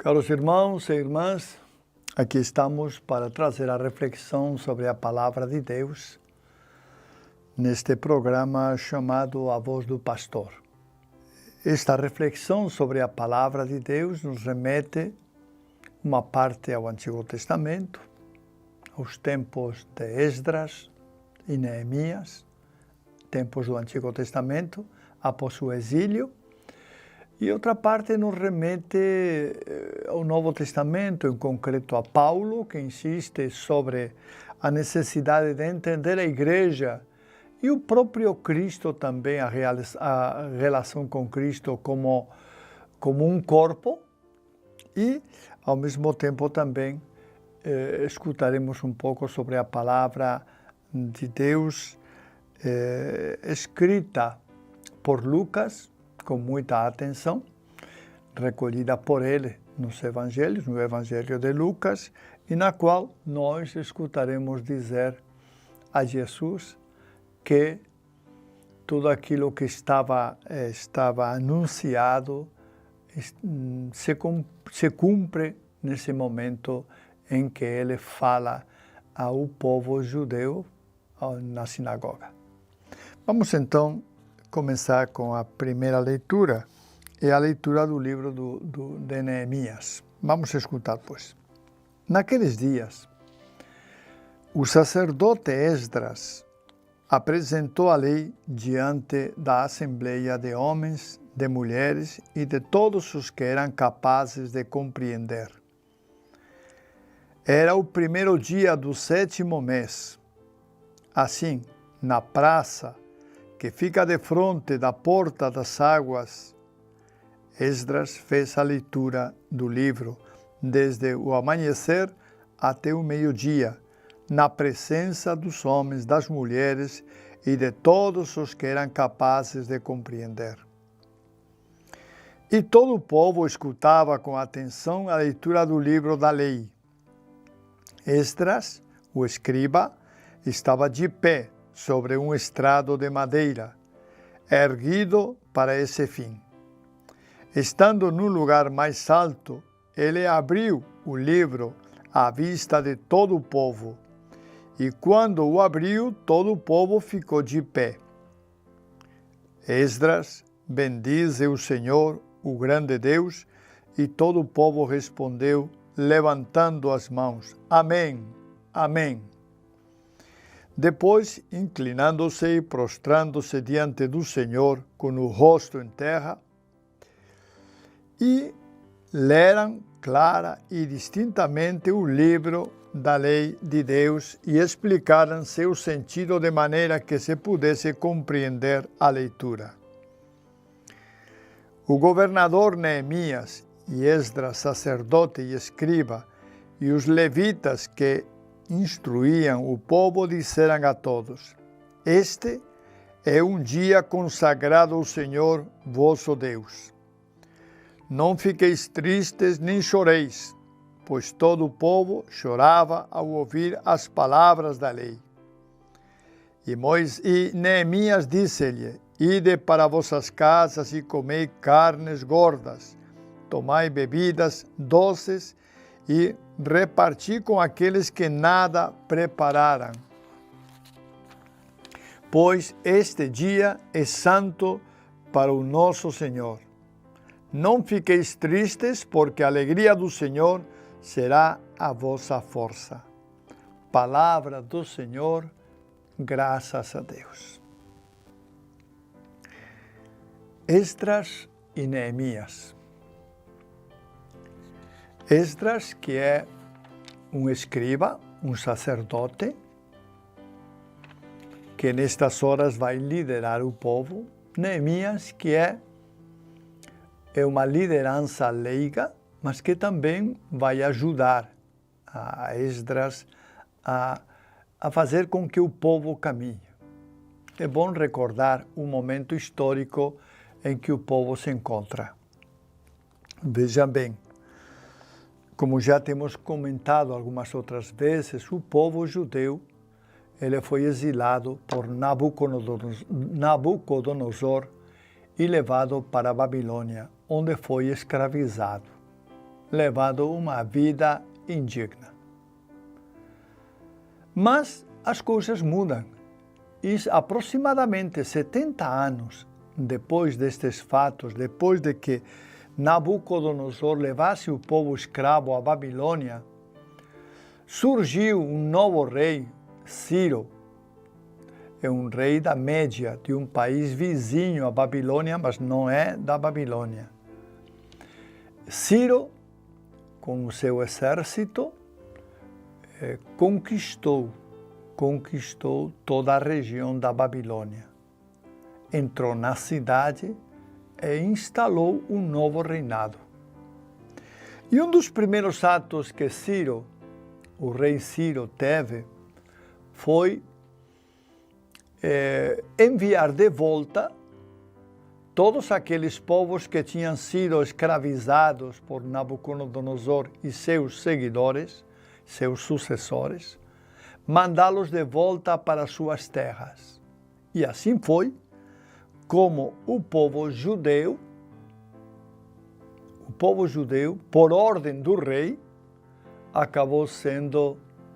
Caros irmãos e irmãs, aqui estamos para trazer a reflexão sobre a Palavra de Deus neste programa chamado A Voz do Pastor. Esta reflexão sobre a Palavra de Deus nos remete uma parte ao Antigo Testamento, aos tempos de Esdras e Neemias, tempos do Antigo Testamento, após o exílio. E outra parte nos remete ao Novo Testamento, em concreto a Paulo, que insiste sobre a necessidade de entender a Igreja e o próprio Cristo também, a relação com Cristo como um corpo. E, ao mesmo tempo, também escutaremos um pouco sobre a Palavra de Deus escrita por Lucas, com muita atenção, recolhida por ele nos Evangelhos, no Evangelho de Lucas, e na qual nós escutaremos dizer a Jesus que tudo aquilo que estava anunciado se cumpre nesse momento em que ele fala ao povo judeu na sinagoga. Vamos então começar com a primeira leitura, é a leitura do livro de Neemias. Vamos escutar, pois. Naqueles dias, o sacerdote Esdras apresentou a lei diante da assembleia de homens, de mulheres e de todos os que eram capazes de compreender. Era o primeiro dia do 7º mês. Assim, na praça que fica de frente da porta das águas, Esdras fez a leitura do livro desde o amanhecer até o meio-dia, na presença dos homens, das mulheres e de todos os que eram capazes de compreender. E todo o povo escutava com atenção a leitura do livro da lei. Esdras, o escriba, estava de pé sobre um estrado de madeira, erguido para esse fim. Estando no lugar mais alto, ele abriu o livro à vista de todo o povo, e quando o abriu, todo o povo ficou de pé. Esdras bendize o Senhor, o grande Deus, e todo o povo respondeu, levantando as mãos: Amém, Amém. Depois, inclinando-se e prostrando-se diante do Senhor, com o rosto em terra, e leram clara e distintamente o livro da lei de Deus e explicaram seu sentido de maneira que se pudesse compreender a leitura. O governador Neemias e Esdras, sacerdote e escriba, e os levitas que instruíam o povo, disseram a todos: Este é um dia consagrado ao Senhor vosso Deus. Não fiqueis tristes nem choreis, pois todo o povo chorava ao ouvir as palavras da lei. E Neemias disse-lhe: Ide para vossas casas e comei carnes gordas, tomai bebidas doces e reparti com aqueles que nada prepararam. Pois este dia é santo para o nosso Senhor. Não fiqueis tristes, porque a alegria do Senhor será a vossa força. Palavra do Senhor, graças a Deus. Esdras e Neemias. Esdras, que é um escriba, um sacerdote, que nestas horas vai liderar o povo. Neemias, que é uma liderança leiga, mas que também vai ajudar a Esdras a fazer com que o povo caminhe. É bom recordar o momento histórico em que o povo se encontra. Veja bem, como já temos comentado algumas outras vezes, o povo judeu ele foi exilado por Nabucodonosor e levado para a Babilônia, onde foi escravizado. levando uma vida indigna. Mas as coisas mudam. E aproximadamente 70 anos depois destes fatos, depois de que Nabucodonosor levasse o povo escravo à Babilônia, surgiu um novo rei, Ciro. É um rei da Média, de um país vizinho à Babilônia, mas não é da Babilônia. Ciro, com o seu exército, conquistou toda a região da Babilônia. Entrou na cidade e instalou um novo reinado. E um dos primeiros atos que Ciro, o rei Ciro, teve foi enviar de volta todos aqueles povos que tinham sido escravizados por Nabucodonosor e seus seguidores, seus sucessores, mandá-los de volta para suas terras. E assim foi como o povo judeu, por ordem do rei, acabou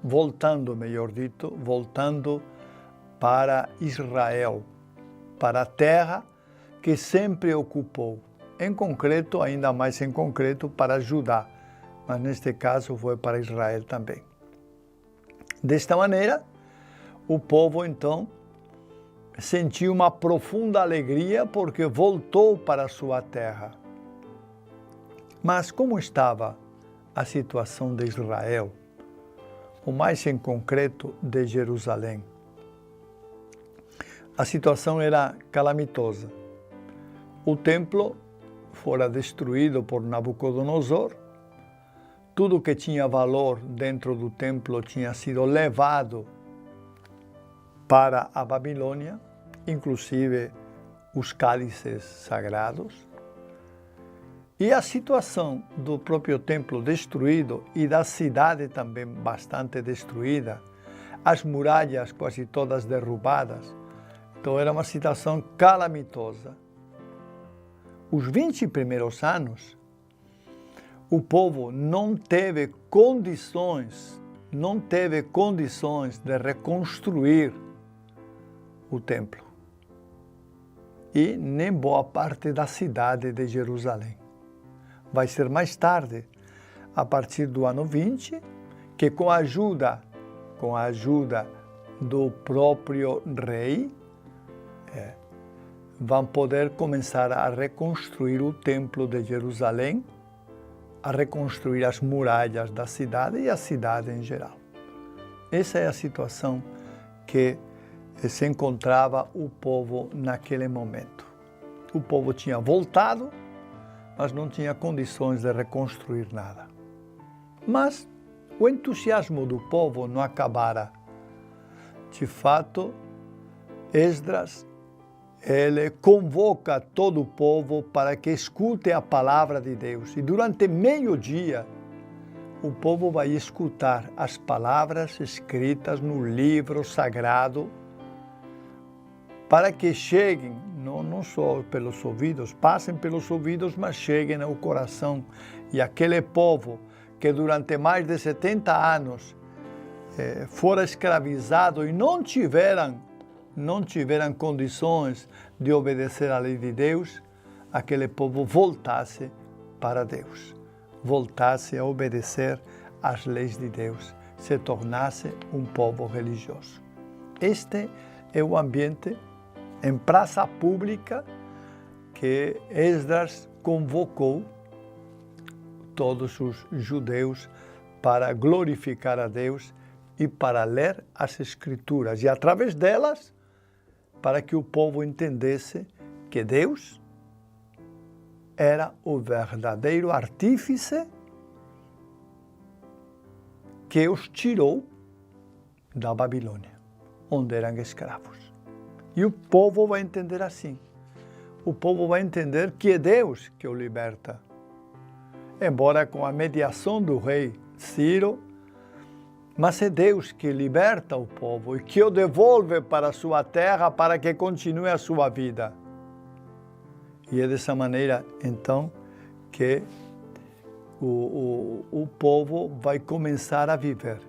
voltando para Israel, para a terra que sempre ocupou, ainda mais em concreto, para Judá, mas neste caso foi para Israel também. Desta maneira, o povo então sentiu uma profunda alegria porque voltou para a sua terra. Mas como estava a situação de Israel, ou mais em concreto de Jerusalém? A situação era calamitosa. O templo fora destruído por Nabucodonosor, tudo que tinha valor dentro do templo tinha sido levado para a Babilônia, inclusive os cálices sagrados. E a situação do próprio templo destruído e da cidade também bastante destruída, as muralhas quase todas derrubadas. Então era uma situação calamitosa. Os 20 primeiros anos, o povo não teve condições de reconstruir o templo e nem boa parte da cidade de Jerusalém. Vai ser mais tarde, a partir do ano 20, que com a ajuda do próprio rei, vão poder começar a reconstruir o templo de Jerusalém, a reconstruir as muralhas da cidade e a cidade em geral. Essa é a situação que se encontrava o povo naquele momento. O povo tinha voltado, mas não tinha condições de reconstruir nada. Mas o entusiasmo do povo não acabara. De fato, Esdras, ele convoca todo o povo para que escute a palavra de Deus. E durante meio-dia, o povo vai escutar as palavras escritas no livro sagrado, para que cheguem, não só pelos ouvidos, passem pelos ouvidos, mas cheguem ao coração. E aquele povo que durante mais de 70 anos fora escravizado e não tiveram condições de obedecer à lei de Deus, aquele povo voltasse para Deus, voltasse a obedecer às leis de Deus, se tornasse um povo religioso. Este é o ambiente em praça pública que Esdras convocou todos os judeus para glorificar a Deus e para ler as Escrituras, e através delas, para que o povo entendesse que Deus era o verdadeiro artífice que os tirou da Babilônia, onde eram escravos. E o povo vai entender assim. O povo vai entender que é Deus que o liberta. Embora com a mediação do rei Ciro, mas é Deus que liberta o povo e que o devolve para a sua terra para que continue a sua vida. E é dessa maneira, então, que o povo vai começar a viver.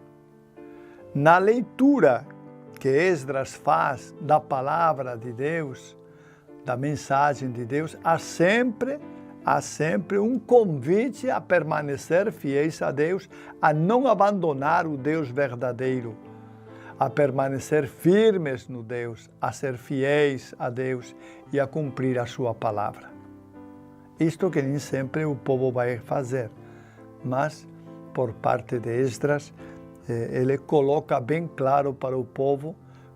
Na leitura que Esdras faz da palavra de Deus, da mensagem de Deus, há sempre um convite a permanecer fiéis a Deus, a não abandonar o Deus verdadeiro, a permanecer firmes no Deus, a ser fiéis a Deus e a cumprir a sua palavra. Isto que nem sempre o povo vai fazer, mas por parte de Esdras, ele coloca bem claro para o povo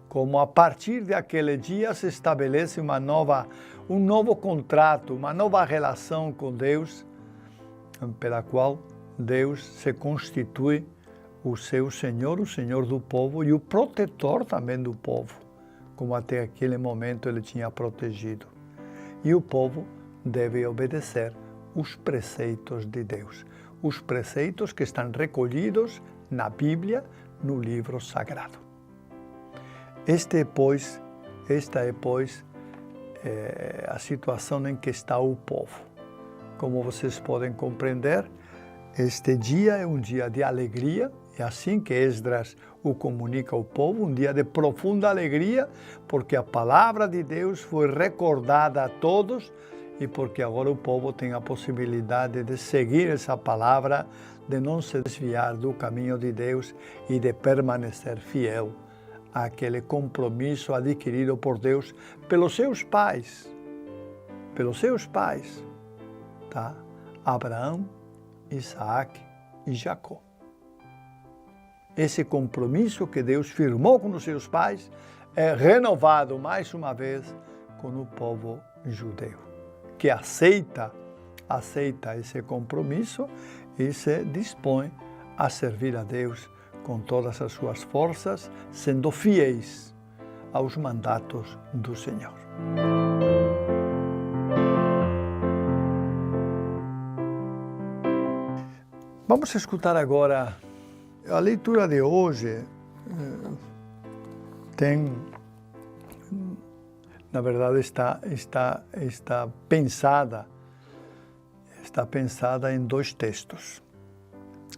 como a partir daquele dia se estabelece um novo contrato, uma nova relação com Deus, pela qual Deus se constitui o seu Senhor, o Senhor do povo e o protetor também do povo, como até aquele momento ele tinha protegido. E o povo deve obedecer os preceitos de Deus, os preceitos que estão recolhidos na Bíblia, no livro sagrado. Esta é, pois, a situação em que está o povo. Como vocês podem compreender, este dia é um dia de alegria, é assim que Esdras o comunica ao povo, um dia de profunda alegria, porque a palavra de Deus foi recordada a todos e porque agora o povo tem a possibilidade de seguir essa palavra, de não se desviar do caminho de Deus e de permanecer fiel àquele compromisso adquirido por Deus pelos seus pais, tá? Abraão, Isaac e Jacó. Esse compromisso que Deus firmou com os seus pais é renovado mais uma vez com o povo judeu, que aceita esse compromisso e se dispõe a servir a Deus com todas as suas forças, sendo fiéis aos mandatos do Senhor. Vamos escutar agora a leitura de hoje. Na verdade, está pensada em dois textos.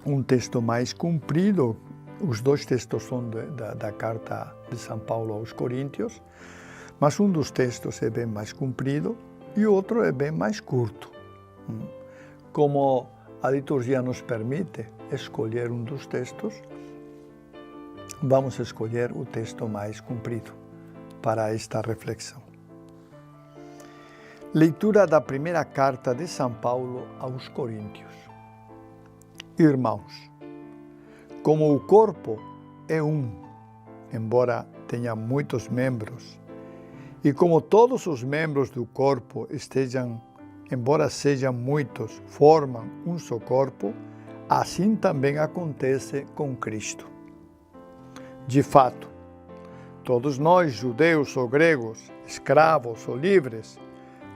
Um texto mais comprido, os dois textos são da carta de São Paulo aos Coríntios, mas um dos textos é bem mais comprido e o outro é bem mais curto. Como a liturgia nos permite escolher um dos textos, vamos escolher o texto mais comprido para esta reflexão. Leitura da primeira carta de São Paulo aos Coríntios. Irmãos, como o corpo é um, embora tenha muitos membros, e como todos os membros do corpo embora sejam muitos, formam um só corpo, assim também acontece com Cristo. De fato, todos nós, judeus ou gregos, escravos ou livres,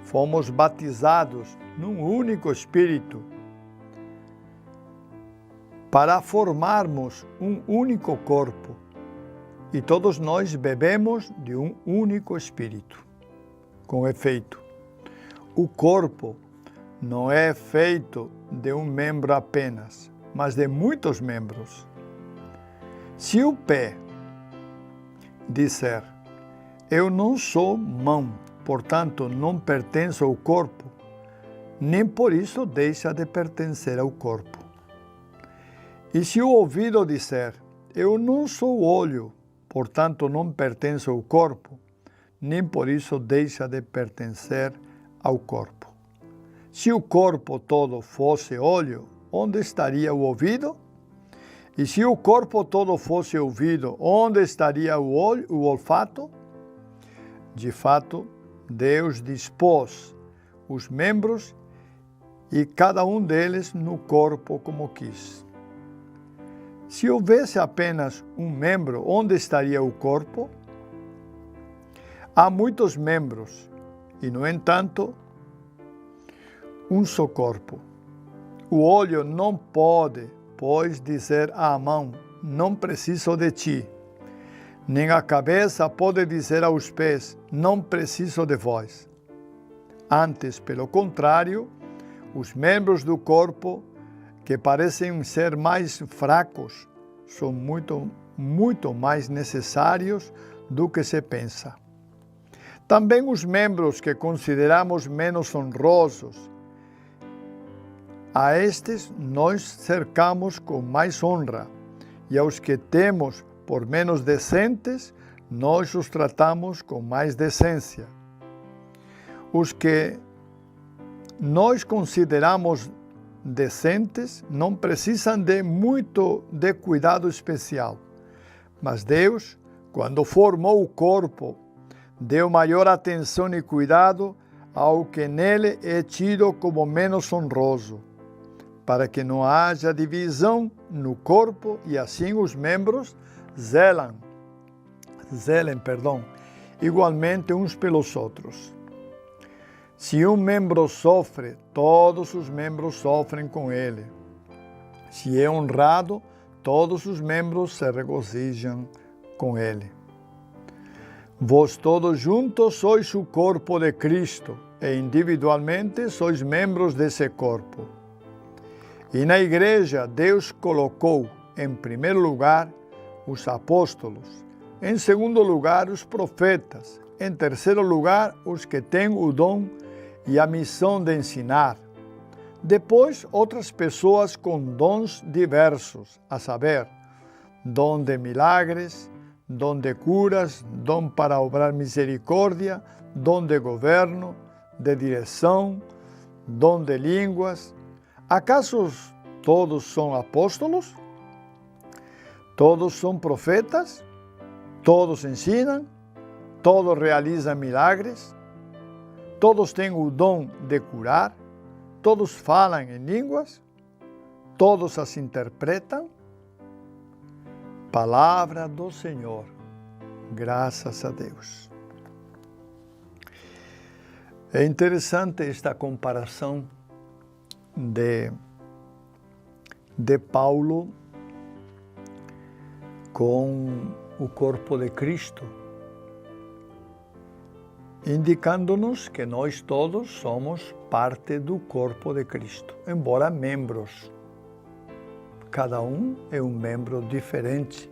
fomos batizados num único Espírito para formarmos um único corpo, e todos nós bebemos de um único Espírito. Com efeito, o corpo não é feito de um membro apenas, mas de muitos membros. Se o pé disser, eu não sou mão, portanto não pertenço ao corpo, nem por isso deixa de pertencer ao corpo. E se o ouvido disser, eu não sou olho, portanto não pertenço ao corpo, nem por isso deixa de pertencer ao corpo. Se o corpo todo fosse olho, onde estaria o ouvido? E se o corpo todo fosse ouvido, onde estaria o olfato? De fato, Deus dispôs os membros e cada um deles no corpo como quis. Se houvesse apenas um membro, onde estaria o corpo? Há muitos membros e, no entanto, um só corpo. O olho não pode, pois, dizer à mão, não preciso de ti. Nem a cabeça pode dizer aos pés, não preciso de vós. Antes, pelo contrário, os membros do corpo que parecem ser mais fracos, são muito mais necessários do que se pensa. Também os membros que consideramos menos honrosos, a estes nós cercamos com mais honra, e aos que temos por menos decentes, nós os tratamos com mais decência. Os que nós consideramos decentes não precisam de muito de cuidado especial, mas Deus, quando formou o corpo, deu maior atenção e cuidado ao que nele é tido como menos honroso, para que não haja divisão no corpo e assim os membros zelem, igualmente uns pelos outros. Se um membro sofre, todos os membros sofrem com ele. Se é honrado, todos os membros se regozijam com ele. Vós todos juntos sois o corpo de Cristo e individualmente sois membros desse corpo. E na igreja Deus colocou, em primeiro lugar, os apóstolos, em segundo lugar, os profetas, em terceiro lugar, os que têm o dom e a missão de ensinar. Depois, outras pessoas com dons diversos, a saber, dom de milagres, dom de curas, dom para obrar misericórdia, dom de governo, de direção, dom de línguas. Acaso todos são apóstolos? Todos são profetas? Todos ensinam? Todos realizam milagres? Todos têm o dom de curar? Todos falam em línguas? Todos as interpretam? Palavra do Senhor. Graças a Deus. É interessante esta comparação de Paulo com o corpo de Cristo, indicando-nos que nós todos somos parte do corpo de Cristo, embora membros. Cada um é um membro diferente.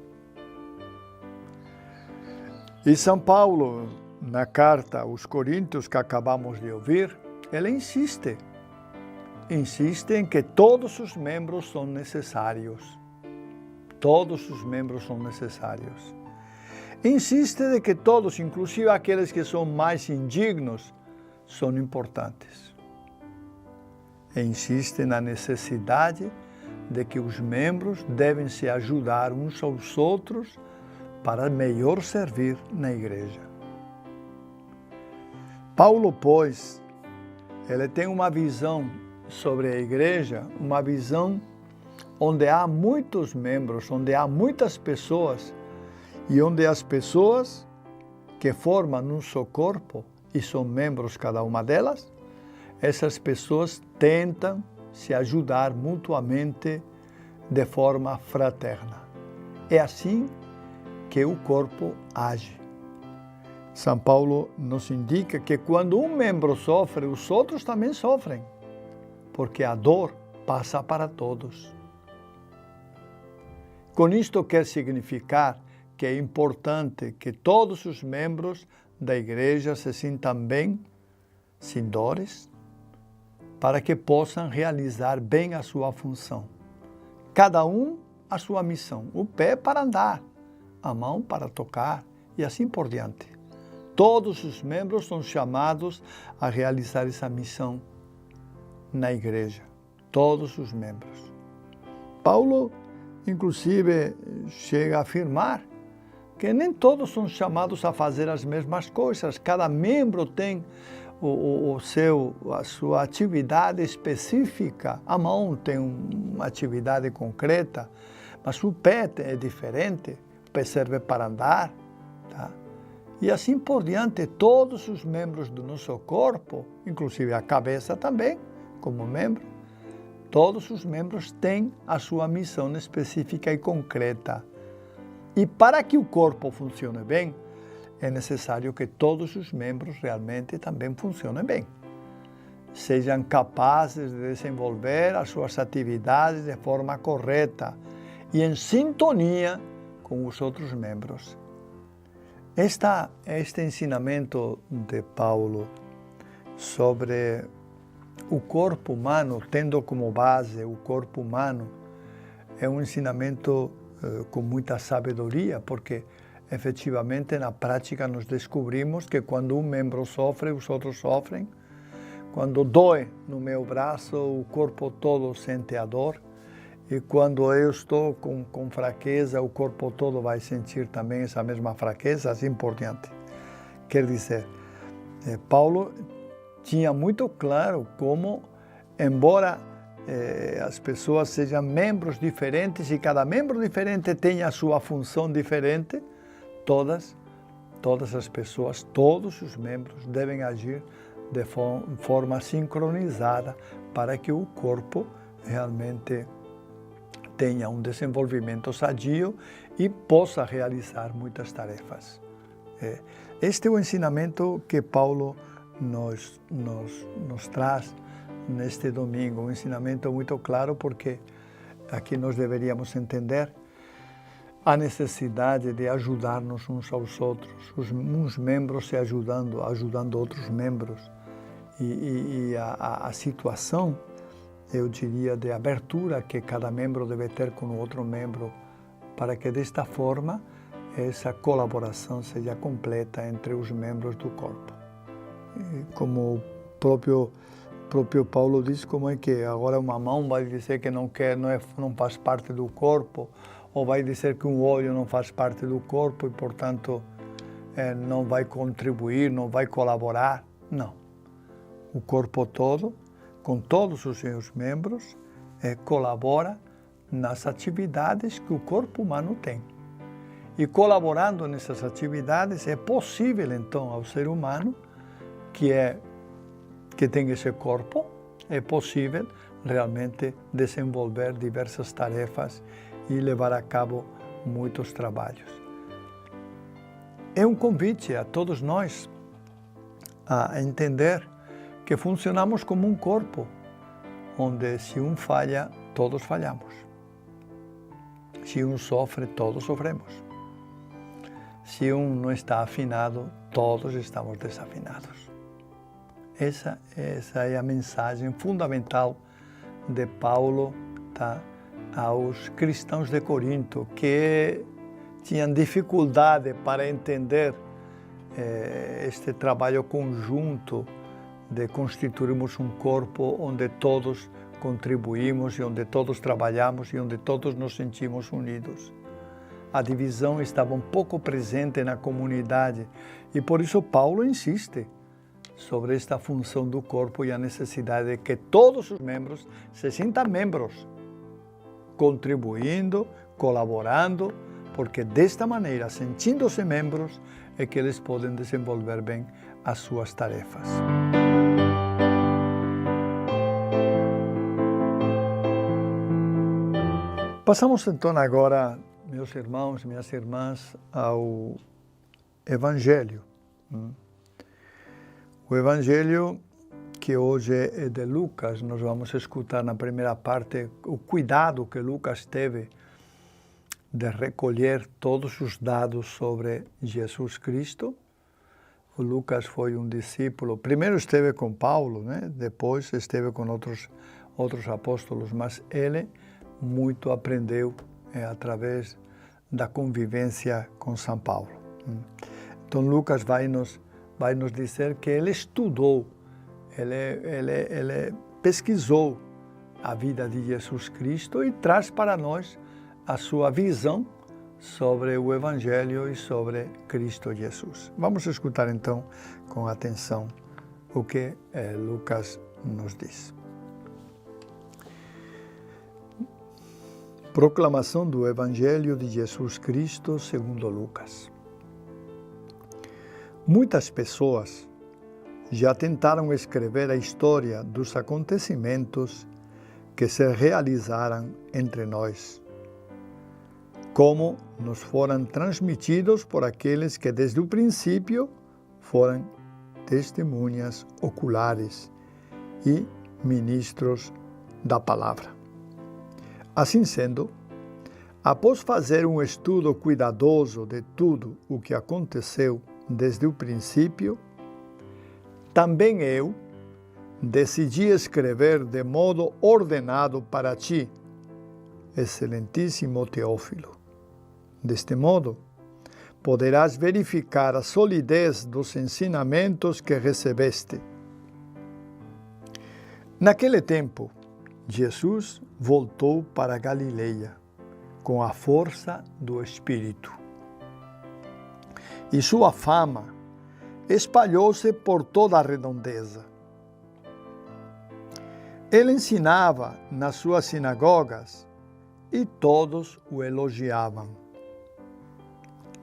E São Paulo, na carta aos Coríntios que acabamos de ouvir, ele insiste em que todos os membros são necessários. Todos os membros são necessários. Insiste de que todos, inclusive aqueles que são mais indignos, são importantes. E insiste na necessidade de que os membros devem se ajudar uns aos outros para melhor servir na igreja. Paulo, pois, ele tem uma visão sobre a igreja, uma visão onde há muitos membros, onde há muitas pessoas, e onde as pessoas que formam um só corpo, e são membros cada uma delas, essas pessoas tentam se ajudar mutuamente de forma fraterna. É assim que o corpo age. São Paulo nos indica que quando um membro sofre, os outros também sofrem, porque a dor passa para todos. Com isto quer significar que é importante que todos os membros da igreja se sintam bem, sem dores, para que possam realizar bem a sua função. Cada um a sua missão, o pé para andar, a mão para tocar e assim por diante. Todos os membros são chamados a realizar essa missão na igreja. Todos os membros. Paulo, inclusive, chega a afirmar que nem todos são chamados a fazer as mesmas coisas. Cada membro tem a sua atividade específica. A mão tem uma atividade concreta, mas o pé é diferente. O pé serve para andar, tá? E assim por diante, todos os membros do nosso corpo, inclusive a cabeça também, como membro, todos os membros têm a sua missão específica e concreta. E para que o corpo funcione bem, é necessário que todos os membros realmente também funcionem bem. sejam capazes de desenvolver as suas atividades de forma correta e em sintonia com os outros membros. Este ensinamento de Paulo sobre o corpo humano, tendo como base o corpo humano, é um ensinamento com muita sabedoria, porque efetivamente na prática nós descobrimos que quando um membro sofre, os outros sofrem. Quando dói no meu braço, o corpo todo sente a dor. E quando eu estou com fraqueza, o corpo todo vai sentir também essa mesma fraqueza, assim por diante. Quer dizer, Paulo tinha muito claro como, embora as pessoas sejam membros diferentes e cada membro diferente tenha a sua função diferente, todas as pessoas, todos os membros devem agir de forma sincronizada para que o corpo realmente tenha um desenvolvimento sadio e possa realizar muitas tarefas. Este é o ensinamento que Paulo nos traz neste domingo, um ensinamento muito claro, porque aqui nós deveríamos entender a necessidade de ajudar-nos uns aos outros, uns membros se ajudando outros membros, e a situação, eu diria, de abertura que cada membro deve ter com o outro membro, para que desta forma essa colaboração seja completa entre os membros do corpo. E como o próprio Paulo diz, como é que agora uma mão vai dizer que não faz parte do corpo, ou vai dizer que um olho não faz parte do corpo e, portanto, não vai contribuir, não vai colaborar. Não. O corpo todo, com todos os seus membros, colabora nas atividades que o corpo humano tem. E colaborando nessas atividades, é possível, então, ao ser humano, que tem esse corpo, é possível realmente desenvolver diversas tarefas e levar a cabo muitos trabalhos. É um convite a todos nós a entender que funcionamos como um corpo, onde se um falha, todos falhamos. Se um sofre, todos sofremos. Se um não está afinado, todos estamos desafinados. Essa é a mensagem fundamental de Paulo, aos cristãos de Corinto, que tinham dificuldade para entender este trabalho conjunto de constituirmos um corpo onde todos contribuímos e onde todos trabalhamos e onde todos nos sentimos unidos. A divisão estava um pouco presente na comunidade e por isso Paulo insiste sobre esta função do corpo e a necessidade de que todos os membros se sintam membros, contribuindo, colaborando, porque desta maneira, sentindo-se membros, é que eles podem desenvolver bem as suas tarefas. Passamos então agora, meus irmãos, minhas irmãs, ao Evangelho. O Evangelho que hoje é de Lucas, nós vamos escutar na primeira parte o cuidado que Lucas teve de recolher todos os dados sobre Jesus Cristo. O Lucas foi um discípulo, primeiro esteve com Paulo, né? Depois esteve com outros apóstolos, mas ele muito aprendeu através da convivência com São Paulo. Então Lucas vai nos dizer que ele estudou, ele pesquisou a vida de Jesus Cristo e traz para nós a sua visão sobre o Evangelho e sobre Cristo Jesus. Vamos escutar então com atenção o que Lucas nos diz. Proclamação do Evangelho de Jesus Cristo segundo Lucas. Muitas pessoas já tentaram escrever a história dos acontecimentos que se realizaram entre nós, como nos foram transmitidos por aqueles que desde o princípio foram testemunhas oculares e ministros da palavra. Assim sendo, após fazer um estudo cuidadoso de tudo o que aconteceu desde o princípio, também eu decidi escrever de modo ordenado para ti, excelentíssimo Teófilo. Deste modo, poderás verificar a solidez dos ensinamentos que recebeste. Naquele tempo, Jesus voltou para Galileia com a força do Espírito. E sua fama espalhou-se por toda a redondeza. Ele ensinava nas suas sinagogas e todos o elogiavam.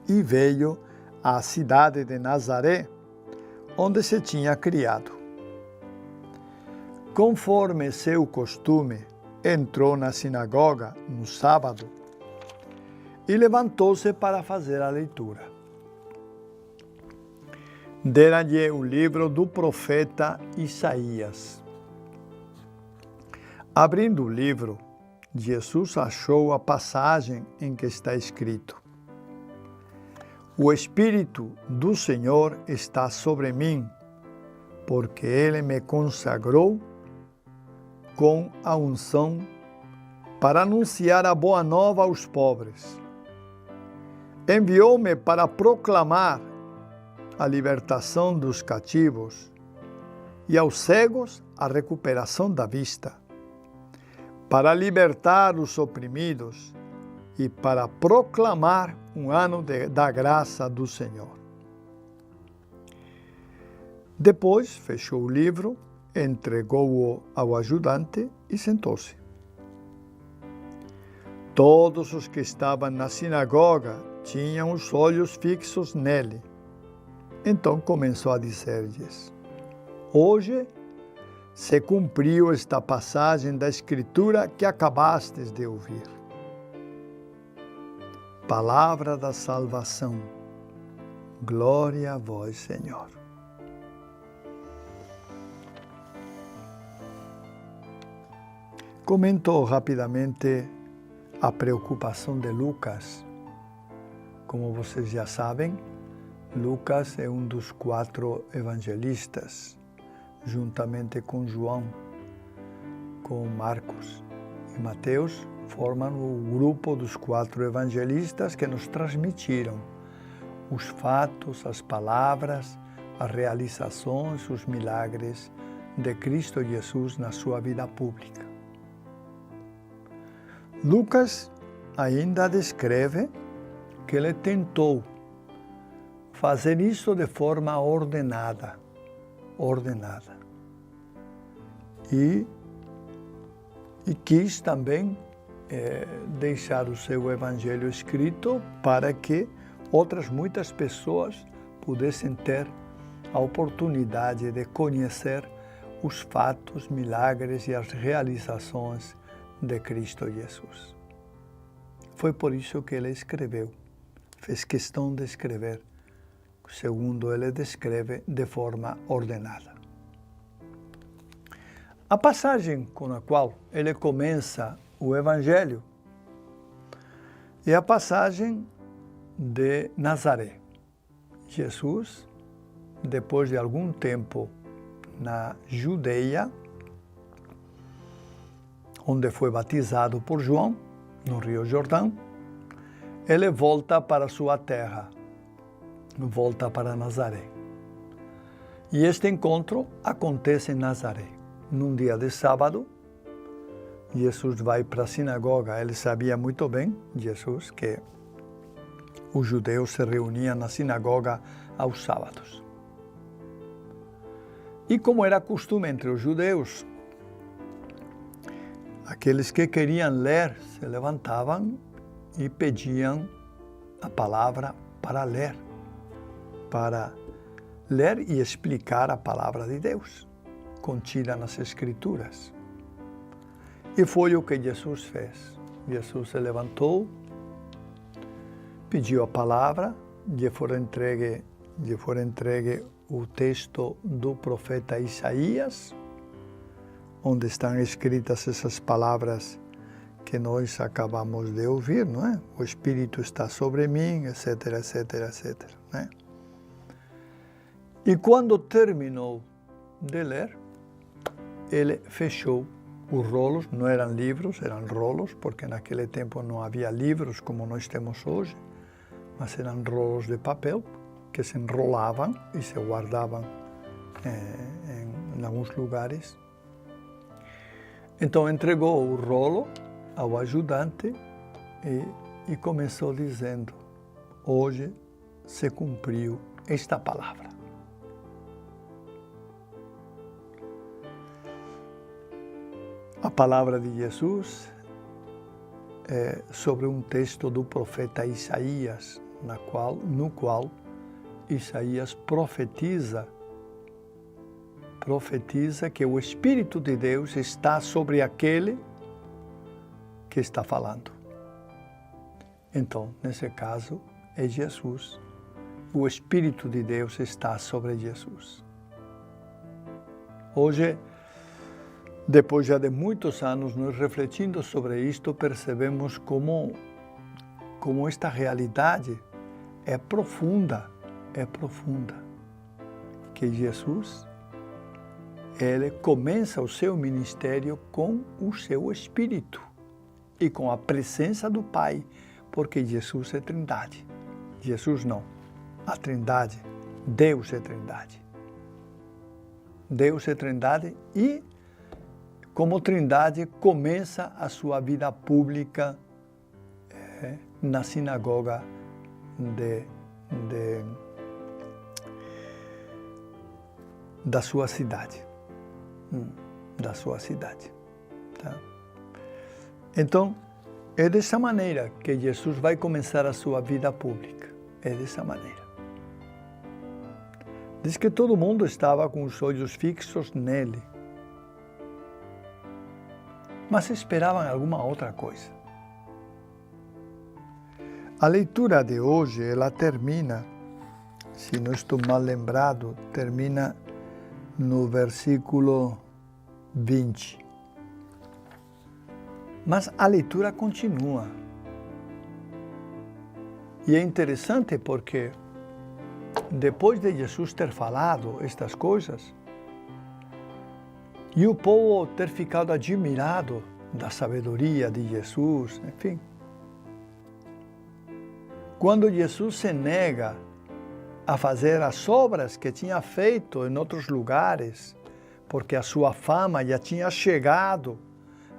E veio à cidade de Nazaré, onde se tinha criado. Conforme seu costume, entrou na sinagoga no sábado e levantou-se para fazer a leitura. Deram-lhe o livro do profeta Isaías. Abrindo o livro, Jesus achou a passagem em que está escrito: O Espírito do Senhor está sobre mim, porque Ele me consagrou com a unção para anunciar a boa nova aos pobres. Enviou-me para proclamar a libertação dos cativos e aos cegos a recuperação da vista, para libertar os oprimidos e para proclamar um ano da graça do Senhor. Depois fechou o livro, entregou-o ao ajudante e sentou-se. Todos os que estavam na sinagoga tinham os olhos fixos nele. Então começou a dizer-lhes: Hoje se cumpriu esta passagem da Escritura que acabastes de ouvir. Palavra da salvação. Glória a vós, Senhor. Comento rapidamente a preocupação de Lucas. Como vocês já sabem, Lucas é um dos 4 evangelistas, juntamente com João, com Marcos e Mateus, formam o grupo dos 4 evangelistas que nos transmitiram os fatos, as palavras, as realizações, os milagres de Cristo Jesus na sua vida pública. Lucas ainda descreve que ele tentou fazer isso de forma ordenada. E quis também deixar o seu evangelho escrito para que muitas pessoas pudessem ter a oportunidade de conhecer os fatos, milagres e as realizações de Cristo Jesus. Foi por isso que ele escreveu, fez questão de escrever, segundo ele descreve, de forma ordenada. A passagem com a qual ele começa o Evangelho é a passagem de Nazaré. Jesus, depois de algum tempo na Judeia, onde foi batizado por João, no Rio Jordão, ele volta para sua terra, volta para Nazaré. E este encontro acontece em Nazaré. Num dia de sábado, Jesus vai para a sinagoga. Ele sabia muito bem, Jesus, que os judeus se reuniam na sinagoga aos sábados. E como era costume entre os judeus, aqueles que queriam ler se levantavam e pediam a palavra para ler e explicar a palavra de Deus, contida nas Escrituras. E foi o que Jesus fez. Jesus se levantou, pediu a palavra, lhe foi entregue o texto do profeta Isaías, onde estão escritas essas palavras que nós acabamos de ouvir, não é? O Espírito está sobre mim, etc, etc, etc. Né? E quando terminou de ler, ele fechou os rolos, não eram livros, eram rolos, porque naquele tempo não havia livros como nós temos hoje, mas eram rolos de papel que se enrolavam e se guardavam em alguns lugares. Então entregou o rolo ao ajudante e começou dizendo: hoje se cumpriu esta palavra. A palavra de Jesus é sobre um texto do profeta Isaías, no qual Isaías profetiza que o Espírito de Deus está sobre aquele que está falando. Então, nesse caso, é Jesus. O Espírito de Deus está sobre Jesus. Hoje, depois já de muitos anos, nós refletindo sobre isto, percebemos como esta realidade é profunda, que Jesus, ele começa o seu ministério com o seu Espírito e com a presença do Pai, porque Jesus é Trindade. Jesus não, a Trindade, Deus é Trindade. Deus é Trindade e, como Trindade, começa a sua vida pública na sinagoga da sua cidade. Tá? Então, é dessa maneira que Jesus vai começar a sua vida pública. É dessa maneira. Diz que todo mundo estava com os olhos fixos nele, mas esperavam alguma outra coisa. A leitura de hoje, ela termina, se não estou mal lembrado, termina no versículo 20. Mas a leitura continua. E é interessante porque depois de Jesus ter falado estas coisas, e o povo ter ficado admirado da sabedoria de Jesus, enfim. Quando Jesus se nega a fazer as obras que tinha feito em outros lugares, porque a sua fama já tinha chegado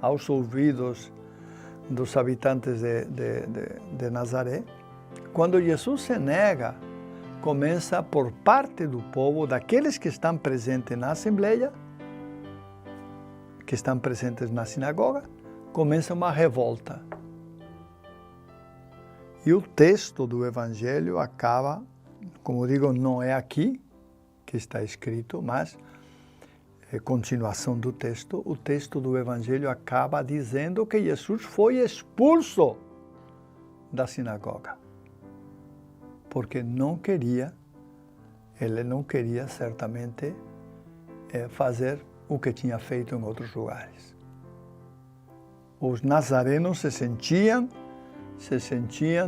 aos ouvidos dos habitantes de Nazaré, quando Jesus se nega, começa por parte do povo, daqueles que estão presentes na Assembleia, que estão presentes na sinagoga, começa uma revolta. E o texto do Evangelho acaba, como digo, não é aqui que está escrito, mas é continuação do texto. O texto do Evangelho acaba dizendo que Jesus foi expulso da sinagoga, porque ele não queria certamente fazer o que tinha feito em outros lugares. Os nazarenos se sentiam,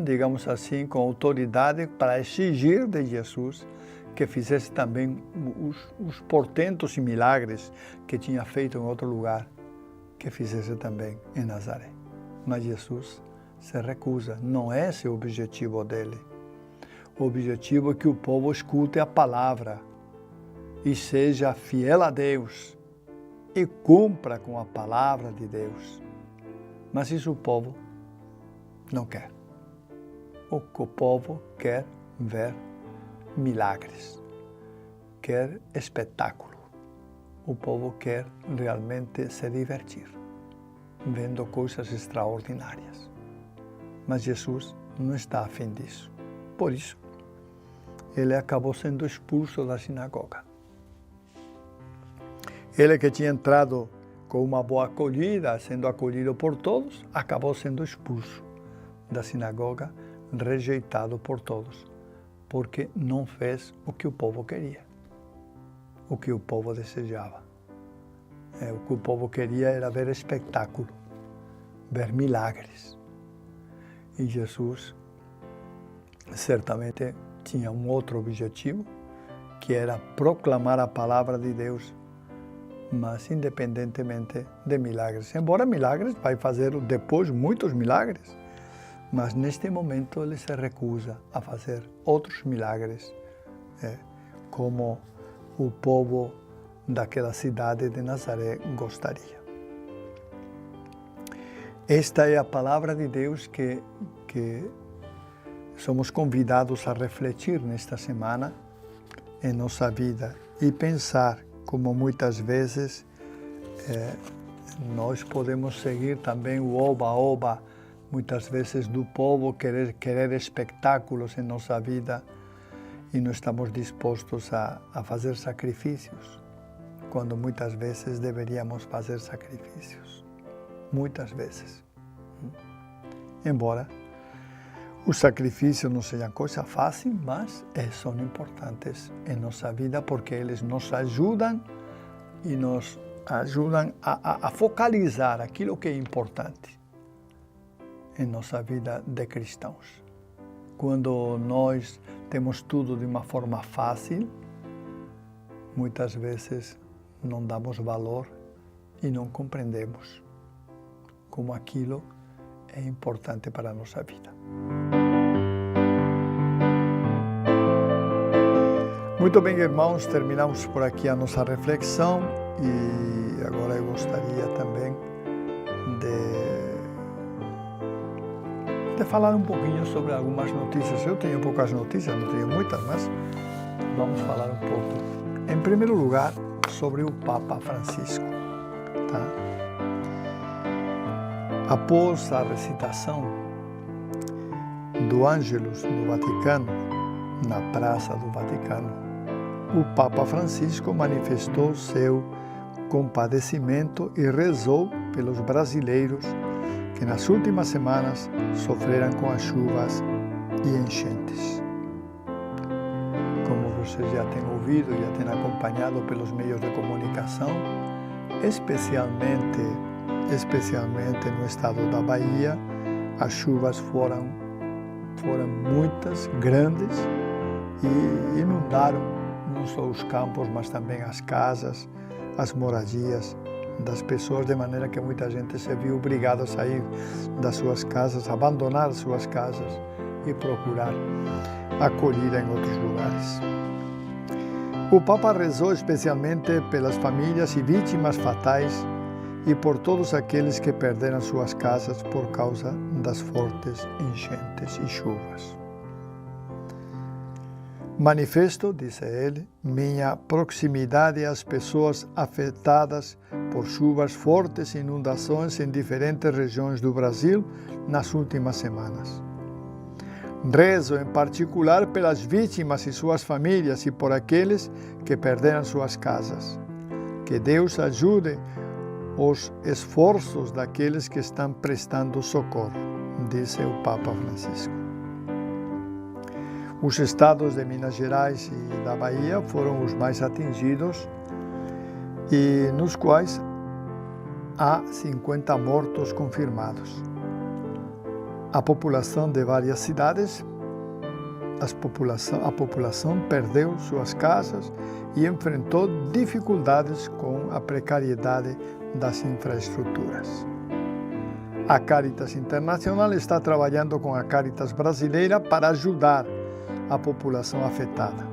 digamos assim, com autoridade para exigir de Jesus que fizesse também os portentos e milagres que tinha feito em outro lugar, que fizesse também em Nazaré. Mas Jesus se recusa, não é esse o objetivo dele. O objetivo é que o povo escute a palavra e seja fiel a Deus e cumpra com a palavra de Deus. Mas isso o povo não quer. O povo quer ver milagres, quer espetáculo. O povo quer realmente se divertir, vendo coisas extraordinárias. Mas Jesus não está a fim disso. Por isso, ele acabou sendo expulso da sinagoga. Ele que tinha entrado com uma boa acolhida, sendo acolhido por todos, acabou sendo expulso da sinagoga, rejeitado por todos, porque não fez o que o povo queria, o que o povo desejava, O que o povo queria era ver espetáculo, ver milagres. E Jesus certamente tinha um outro objetivo, que era proclamar a palavra de Deus, mas independentemente de milagres. Embora milagres, vai fazer depois muitos milagres, mas neste momento ele se recusa a fazer outros milagres, como o povo daquela cidade de Nazaré gostaria. Esta é a palavra de Deus que somos convidados a refletir nesta semana em nossa vida e pensar como muitas vezes nós podemos seguir também o oba-oba, muitas vezes do povo, querer espetáculos em nossa vida e não estamos dispostos a fazer sacrifícios, quando muitas vezes deveríamos fazer sacrifícios. Muitas vezes. Embora os sacrifícios não sejam coisa fácil, mas são importantes em nossa vida porque eles nos ajudam e nos ajudam a focalizar aquilo que é importante em nossa vida de cristãos. Quando nós temos tudo de uma forma fácil, muitas vezes não damos valor e não compreendemos como aquilo é importante para a nossa vida. Muito bem, irmãos, terminamos por aqui a nossa reflexão e agora eu gostaria também de falar um pouquinho sobre algumas notícias. Eu tenho poucas notícias, não tenho muitas, mas vamos falar um pouco. Em primeiro lugar, sobre o Papa Francisco. Tá? Após a recitação do Ângelus no Vaticano, na Praça do Vaticano, o Papa Francisco manifestou seu compadecimento e rezou pelos brasileiros que nas últimas semanas sofreram com as chuvas e enchentes. Como vocês já têm ouvido, já têm acompanhado pelos meios de comunicação, especialmente no estado da Bahia, as chuvas foram muitas, grandes e inundaram não só os campos, mas também as casas, as moradias das pessoas, de maneira que muita gente se viu obrigada a sair das suas casas, abandonar as suas casas e procurar acolhida em outros lugares. O Papa rezou especialmente pelas famílias e vítimas fatais e por todos aqueles que perderam suas casas por causa das fortes enchentes e chuvas. Manifesto, disse ele, minha proximidade às pessoas afetadas por chuvas fortes e inundações em diferentes regiões do Brasil nas últimas semanas. Rezo em particular pelas vítimas e suas famílias e por aqueles que perderam suas casas. Que Deus ajude os esforços daqueles que estão prestando socorro, disse o Papa Francisco. Os estados de Minas Gerais e da Bahia foram os mais atingidos e nos quais há 50 mortos confirmados. A população de várias cidades, a população perdeu suas casas e enfrentou dificuldades com a precariedade das infraestruturas. A Caritas Internacional está trabalhando com a Caritas brasileira para ajudar a população afetada.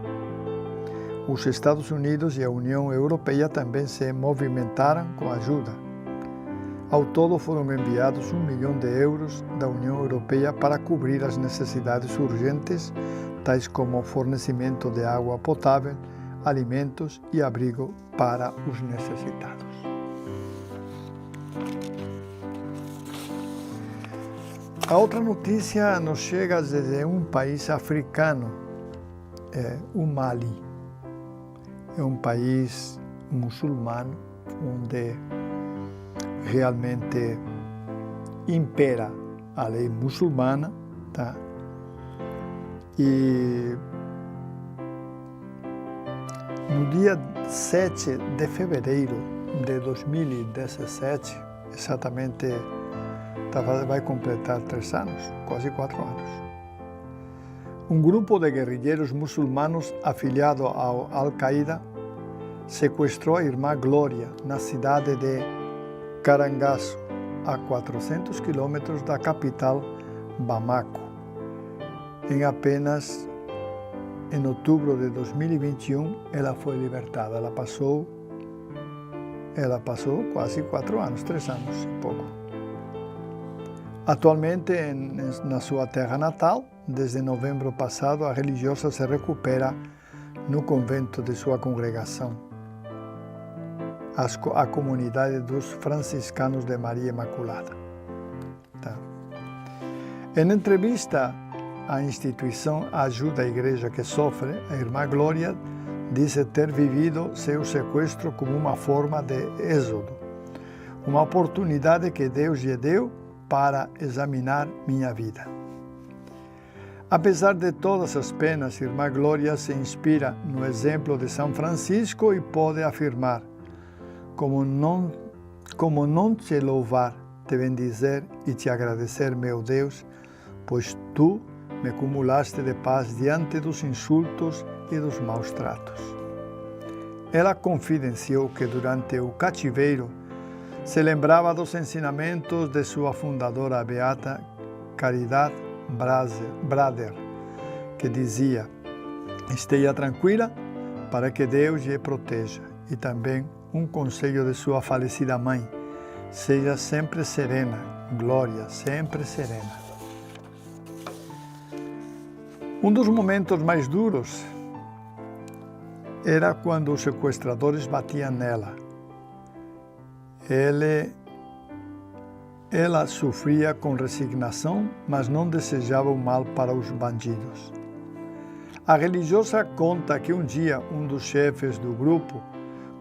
Os Estados Unidos e a União Europeia também se movimentaram com ajuda. Ao todo foram enviados 1 milhão de euros da União Europeia para cobrir as necessidades urgentes, tais como fornecimento de água potável, alimentos e abrigo para os necessitados. A outra notícia nos chega desde um país africano, o Mali. É um país muçulmano onde realmente impera a lei muçulmana, tá? E no dia 7 de fevereiro de 2017, exatamente vai completar 3 anos, quase 4 anos. Um grupo de guerrilheiros muçulmanos afiliado ao Al-Qaeda sequestrou a irmã Glória na cidade de Carangaço, a 400 quilômetros da capital Bamako. Em outubro de 2021, ela foi libertada. Ela passou quase 4 anos, 3 anos e pouco. Atualmente, na sua terra natal, desde novembro passado, a religiosa se recupera no convento de sua congregação, a comunidade dos franciscanos de Maria Imaculada. Em entrevista à instituição Ajuda à Igreja que Sofre, a irmã Glória disse ter vivido seu sequestro como uma forma de êxodo, uma oportunidade que Deus lhe deu para examinar minha vida. Apesar de todas as penas, a irmã Glória se inspira no exemplo de São Francisco e pode afirmar: como não te louvar, te bendizer e te agradecer, meu Deus, pois tu me acumulaste de paz diante dos insultos e dos maus tratos. Ela confidenciou que durante o cativeiro se lembrava dos ensinamentos de sua fundadora, a beata Caridad Brader, que dizia: esteja tranquila para que Deus lhe proteja, e também um conselho de sua falecida mãe: seja sempre serena, Glória, sempre serena. Um dos momentos mais duros era quando os sequestradores batiam nela. Ela sofria com resignação, mas não desejava o mal para os bandidos. A religiosa conta que um dia um dos chefes do grupo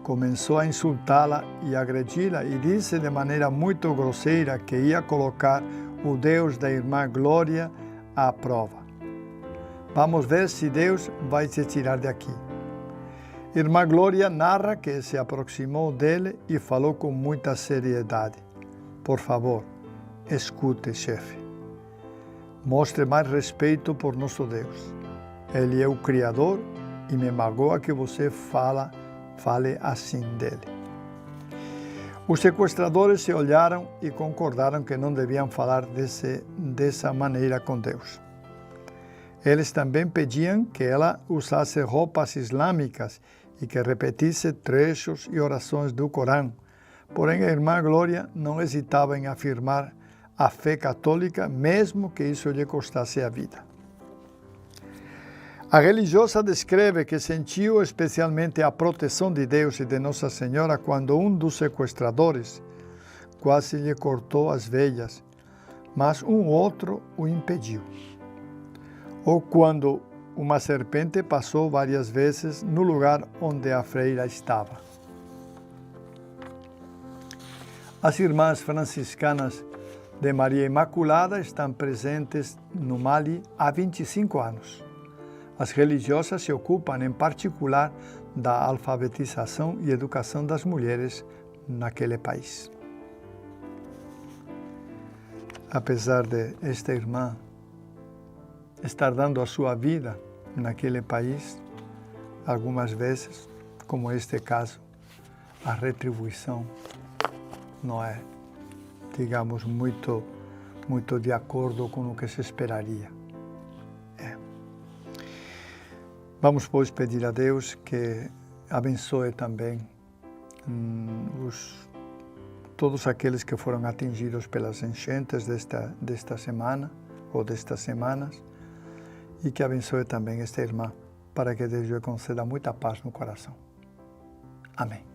começou a insultá-la e agredi-la e disse de maneira muito grosseira que ia colocar o Deus da irmã Glória à prova. Vamos ver se Deus vai te tirar daqui. Irmã Glória narra que se aproximou dele e falou com muita seriedade: por favor, escute, chefe. Mostre mais respeito por nosso Deus. Ele é o Criador e me magoa que você fale assim dele. Os sequestradores se olharam e concordaram que não deviam falar dessa maneira com Deus. Eles também pediam que ela usasse roupas islâmicas e que repetisse trechos e orações do Corão. Porém, a irmã Glória não hesitava em afirmar a fé católica, mesmo que isso lhe custasse a vida. A religiosa descreve que sentiu especialmente a proteção de Deus e de Nossa Senhora quando um dos sequestradores quase lhe cortou as veias, mas um outro o impediu. Ou quando uma serpente passou várias vezes no lugar onde a freira estava. As irmãs franciscanas de Maria Imaculada estão presentes no Mali há 25 anos. As religiosas se ocupam, em particular, da alfabetização e educação das mulheres naquele país. Apesar de esta irmã estar dando a sua vida naquele país, algumas vezes, como este caso, a retribuição não é, digamos, muito de acordo com o que se esperaria. Vamos, pois, pedir a Deus que abençoe também todos aqueles que foram atingidos pelas enchentes desta semana ou destas semanas, e que abençoe também esta irmã, para que Deus lhe conceda muita paz no coração. Amém.